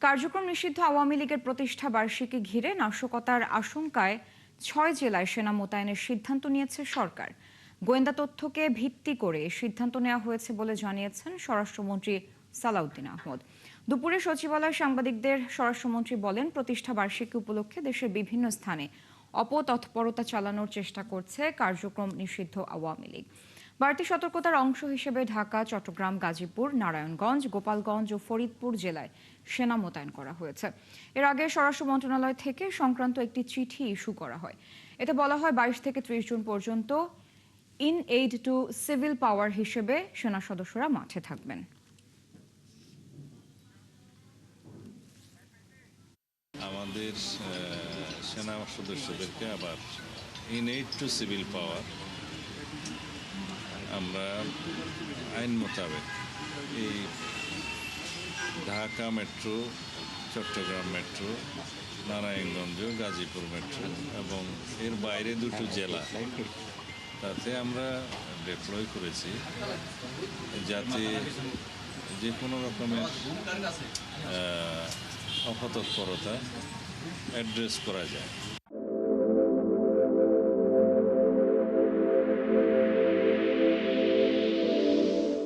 কার্যক্রম নিষিদ্ধ আওয়ামী লীগের প্রতিষ্ঠা বার্ষিকী ঘিরে নাশকতার আশঙ্কায় ৬ জেলায় সেনা মোতায়েনের সিদ্ধান্ত নিয়েছে সরকার। গোয়েন্দা তথ্যকে ভিত্তি করে সিদ্ধান্ত নেওয়া হয়েছে বলে জানিয়েছেন স্বরাষ্ট্রমন্ত্রী সালাউদ্দিন আহমদ। দুপুরে সচিবালয়ে সাংবাদিকদের স্বরাষ্ট্রমন্ত্রী বলেন, প্রতিষ্ঠা বার্ষিকী উপলক্ষে দেশের বিভিন্ন স্থানে অপতৎপরতা চালানোর চেষ্টা করছে কার্যক্রম নিষিদ্ধ আওয়ামী লীগ। বাড়তি সতর্কতার অংশ হিসেবে ঢাকা, চট্টগ্রাম, গাজীপুর, নারায়ণগঞ্জ, গোপালগঞ্জ ও ফরিদপুর জেলায় সেনা মোতায়েন করা হয়েছে। এর আগে স্বরাষ্ট্র মন্ত্রণালয় থেকে সংক্রান্ত একটি চিঠি ইস্যু করা হয়। এতে বলা হয় 22 থেকে 30 জুন পর্যন্ত in aid to civil power হিসেবে সেনা সদস্যরা মাঠে থাকবেন। আমাদের সেনা সদস্যদেরকে আবার in aid to civil power আমরা আইন মোতাবেক এই Dhaka metro, Chattogram metro, Narayanganj, Gazipur metro এবং এর বাইরে দুটো জেলা, তাতে আমরা ডিপ্লয় করেছি যাতে যে কোনো রকমের অপতৎপরতা অ্যাড্রেস করা যায়।